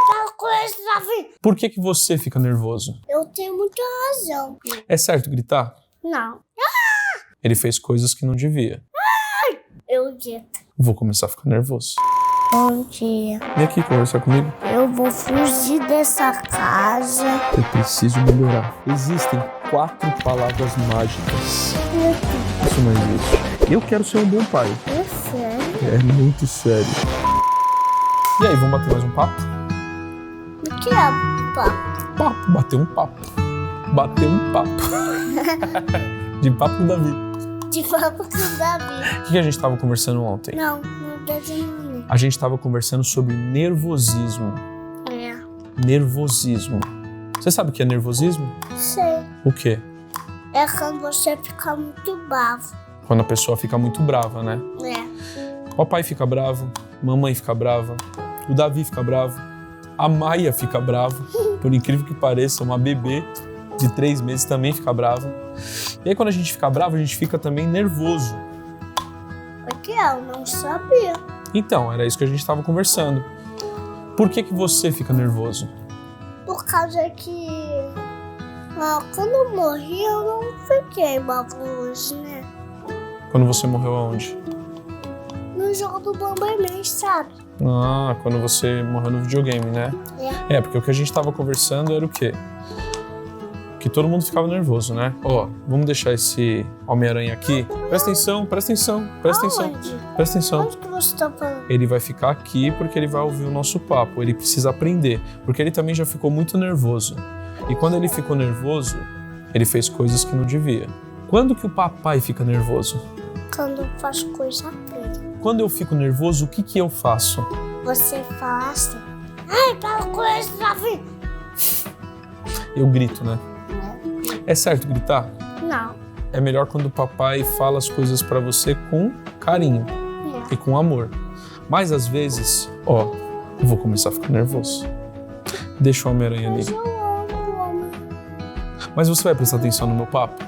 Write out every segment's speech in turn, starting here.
para com isso, Davi. Por que você fica nervoso? Eu tenho muita razão. É certo gritar? Não. Ele fez coisas que não devia. Eu dito. Vou começar a ficar nervoso. Bom dia. Vem aqui conversar comigo. Eu vou fugir dessa casa. Eu preciso melhorar. Existem 4 palavras mágicas. Isso não existe. Eu quero ser um bom pai. É sério? É muito sério. E aí, vamos bater mais um papo? O que é papo? Papo, bater um papo. Bater um papo. De papo com o Davi. De papo com o Davi. O que a gente estava conversando ontem? Não desenho. A gente estava conversando sobre nervosismo. É. Nervosismo. Você sabe o que é nervosismo? Sei. O quê? É quando você fica muito bravo. Quando a pessoa fica muito brava, né? É. Papai fica bravo, mamãe fica brava, o Davi fica bravo, a Maia fica brava, por incrível que pareça, uma bebê de 3 meses também fica brava. E aí quando a gente fica bravo, a gente fica também nervoso. O que é? Eu não sabia. Então, era isso que a gente estava conversando. Por que você fica nervoso? Por causa que... quando eu morri, eu não fiquei nervoso, né? Quando você morreu aonde? No jogo do Bomberman, sabe? Ah, quando você morreu no videogame, né? É, porque o que a gente estava conversando era o quê? Que todo mundo ficava nervoso, né? Ó, vamos deixar esse Homem-Aranha aqui. Presta atenção, presta atenção, presta atenção. Aonde? Presta atenção. Onde que você tá falando? Ele vai ficar aqui porque ele vai ouvir o nosso papo. Ele precisa aprender, porque ele também já ficou muito nervoso. E quando ele ficou nervoso, ele fez coisas que não devia. Quando que o papai fica nervoso? Quando eu faço coisa feia. Quando eu fico nervoso, o que eu faço? Você fala assim... Ai, para com isso, Davi. Eu grito, né? É certo gritar? Não. É melhor quando o papai fala as coisas pra você com carinho e com amor. Mas às vezes, ó, eu vou começar a ficar nervoso. Deixa o Homem-Aranha ali. Mas eu amo. Mas você vai prestar atenção no meu papo?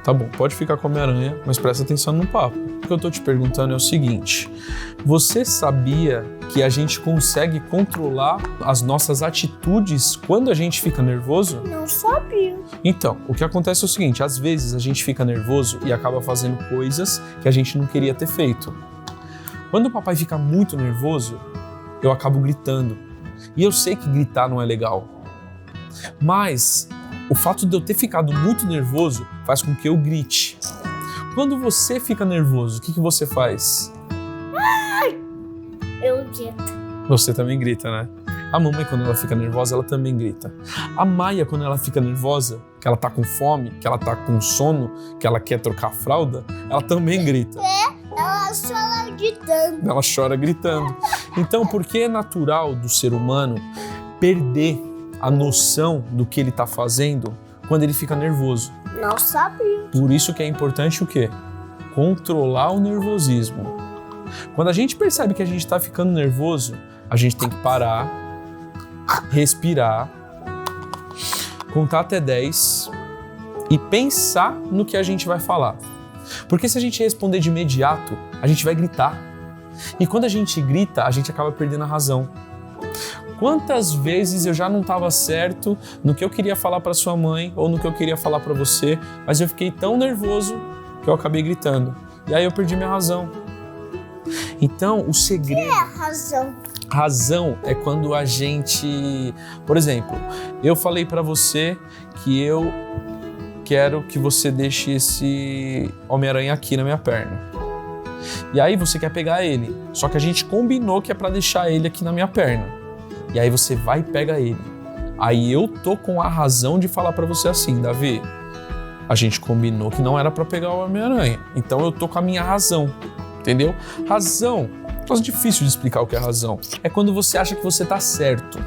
Tá bom, pode ficar com o Homem-Aranha, mas presta atenção no papo. O que eu tô te perguntando é o seguinte: você sabia que a gente consegue controlar as nossas atitudes quando a gente fica nervoso? Não sabia. Então, o que acontece é o seguinte: às vezes a gente fica nervoso e acaba fazendo coisas que a gente não queria ter feito. Quando o papai fica muito nervoso, eu acabo gritando. E eu sei que gritar não é legal. Mas o fato de eu ter ficado muito nervoso faz com que eu grite. Quando você fica nervoso, o que você faz? Eu grito. Você também grita, né? A mamãe, quando ela fica nervosa, ela também grita. A Maia, quando ela fica nervosa, que ela tá com fome, que ela tá com sono, que ela quer trocar a fralda, ela também grita. Ela chora gritando. Ela chora gritando. Então, por que é natural do ser humano perder a noção do que ele tá fazendo quando ele fica nervoso? Não sabia. Por isso que é importante o quê? Controlar o nervosismo. Quando a gente percebe que a gente tá ficando nervoso, a gente tem que parar, respirar, contar até 10 e pensar no que a gente vai falar. Porque se a gente responder de imediato, a gente vai gritar. E quando a gente grita, a gente acaba perdendo a razão. Quantas vezes eu já não estava certo no que eu queria falar para sua mãe ou no que eu queria falar para você, mas eu fiquei tão nervoso que eu acabei gritando. E aí eu perdi minha razão. Então, o segredo... O que é a razão? Razão é quando a gente... Por exemplo, eu falei para você que eu quero que você deixe esse Homem-Aranha aqui na minha perna. E aí você quer pegar ele, só que a gente combinou que é para deixar ele aqui na minha perna. E aí você vai e pega ele. Aí eu tô com a razão de falar para você assim: Davi, a gente combinou que não era para pegar o Homem-Aranha. Então eu tô com a minha razão, entendeu? Razão, é difícil de explicar o que é razão. É quando você acha que você tá certo.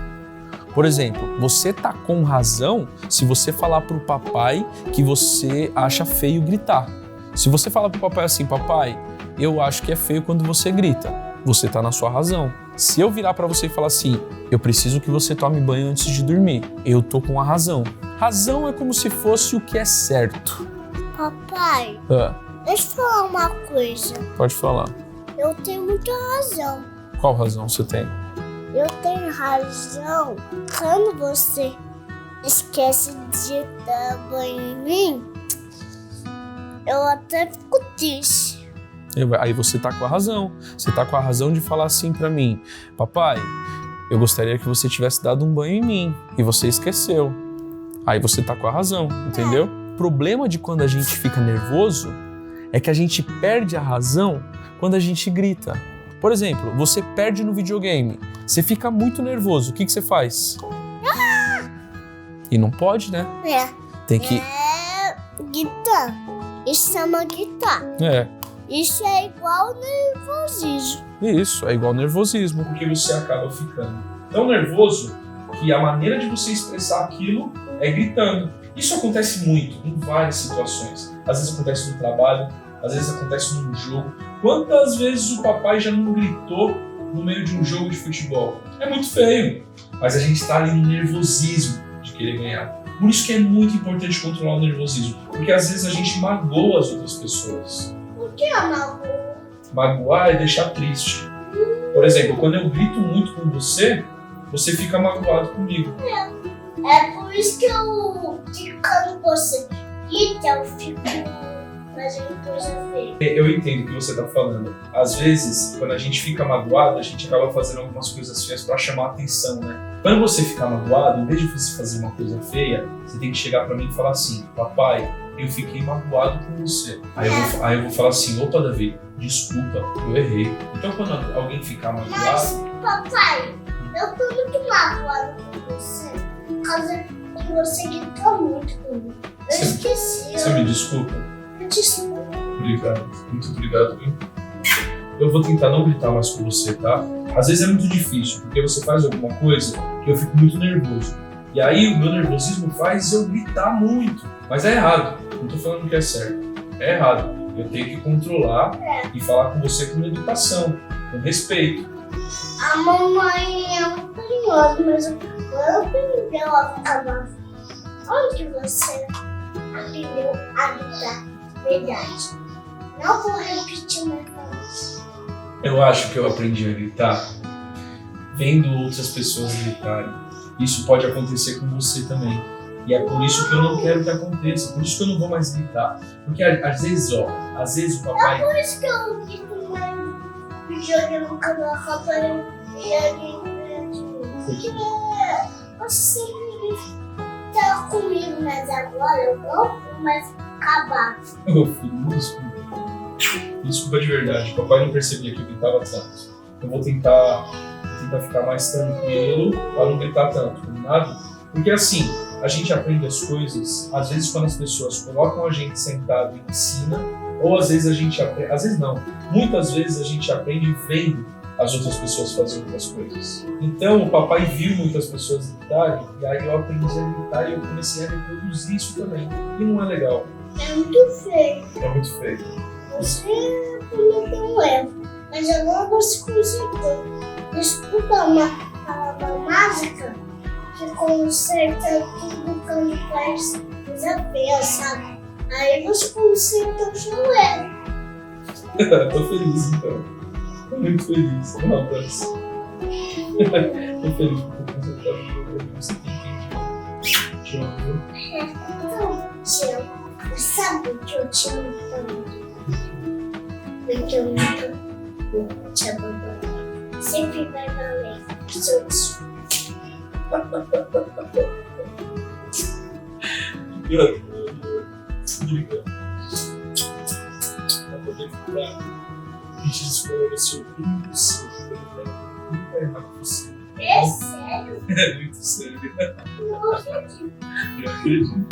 Por exemplo, você tá com razão se você falar pro papai que você acha feio gritar. Se você falar pro papai assim: papai, eu acho que é feio quando você grita, você tá na sua razão. Se eu virar pra você e falar assim: eu preciso que você tome banho antes de dormir, eu tô com a razão. Razão é como se fosse o que é certo. Papai, deixa eu falar uma coisa. Pode falar. Eu tenho muita razão. Qual razão você tem? eu tenho razão. Quando você esquece de dar banho em mim, eu até fico triste. Aí você tá com a razão. Você tá com a razão de falar assim pra mim: papai, eu gostaria que você tivesse dado um banho em mim e você esqueceu. Aí você tá com a razão, entendeu? O problema de quando a gente fica nervoso é que a gente perde a razão quando a gente grita. Por exemplo, você perde no videogame, você fica muito nervoso, o que você faz? E não pode, né? Tem que... Gritar. Isso chama gritar. Isso é igual nervosismo. Isso, é igual nervosismo. Porque você acaba ficando tão nervoso que a maneira de você expressar aquilo é gritando. Isso acontece muito em várias situações. Às vezes acontece no trabalho, às vezes acontece num jogo. Quantas vezes o papai já não gritou no meio de um jogo de futebol? É muito feio, mas a gente está ali no nervosismo de querer ganhar. Por isso que é muito importante controlar o nervosismo, porque às vezes a gente magoa as outras pessoas. O que é magoa? Magoar é deixar triste. Por exemplo, quando eu grito muito com você, você fica magoado comigo. É por isso que quando você grita, eu fico fazendo coisa feia. Eu entendo o que você está falando. Às vezes, quando a gente fica magoado, a gente acaba fazendo algumas coisas feias para chamar a atenção, né? Quando você ficar magoado, em vez de você fazer uma coisa feia, você tem que chegar para mim e falar assim: papai, eu fiquei magoado com você. Aí eu vou falar assim: opa, Davi, desculpa, eu errei. Então, quando alguém ficar magoado... Mas, papai, eu tô muito magoado com você. Por causa que você gritou muito comigo. Eu esqueci. Você me desculpa? Desculpa. Obrigado, muito obrigado, viu? Eu vou tentar não gritar mais com você, tá? Às vezes é muito difícil, porque você faz alguma coisa que eu fico muito nervoso. E aí o meu nervosismo faz eu gritar muito. Mas é errado, não tô falando que é certo. É errado. Eu tenho que controlar e falar com você com educação, com respeito. A mamãe é muito carinhosa, mas eu aprendi a ficar brava. Onde você aprendeu a gritar? Verdade. Não vou repetir mais palavras. Eu acho que eu aprendi a gritar vendo outras pessoas gritarem. Isso pode acontecer com você também. E é por isso que eu não quero que aconteça. Por isso que eu não vou mais gritar. Porque às vezes o papai... É por isso que eu grito mais videogame no canal Rafael e alguém porque você sempre tá comigo, mas agora eu não vou mais acabar. Meu filho, desculpa. Desculpa de verdade. Papai não percebia que eu gritava tanto. Eu vou tentar ficar mais tranquilo para não gritar tanto, combinado? Porque assim, a gente aprende as coisas, às vezes quando as pessoas colocam a gente sentado e ensina, ou às vezes a gente aprende, às vezes não, muitas vezes a gente aprende vendo as outras pessoas fazendo outras coisas. Então o papai viu muitas pessoas gritarem, e aí eu aprendi a gritar e eu comecei a reproduzir isso também. E não é legal. É muito feio. É muito feio. Você cometeu um erro, mas agora você consertou. Escuta uma palavra mágica que conserta tudo quando faz coisa feia, sabe? Aí você conserta o seu erro. Tô feliz então. Tô muito feliz. Um abraço. Tô feliz por ter consertado o meu erro. Você tem entendido. Te amo, viu? Então, te amo. Sabe que eu te amo tanto? Porque eu nunca vou te abandonar. Sempre vai valer o seu desculpa. Obrigado. Obrigado. Pra poder ficar pedir desculpa seu primo, seu filho, nunca errar com você. É sério? É muito sério. Não acredito. Eu acredito.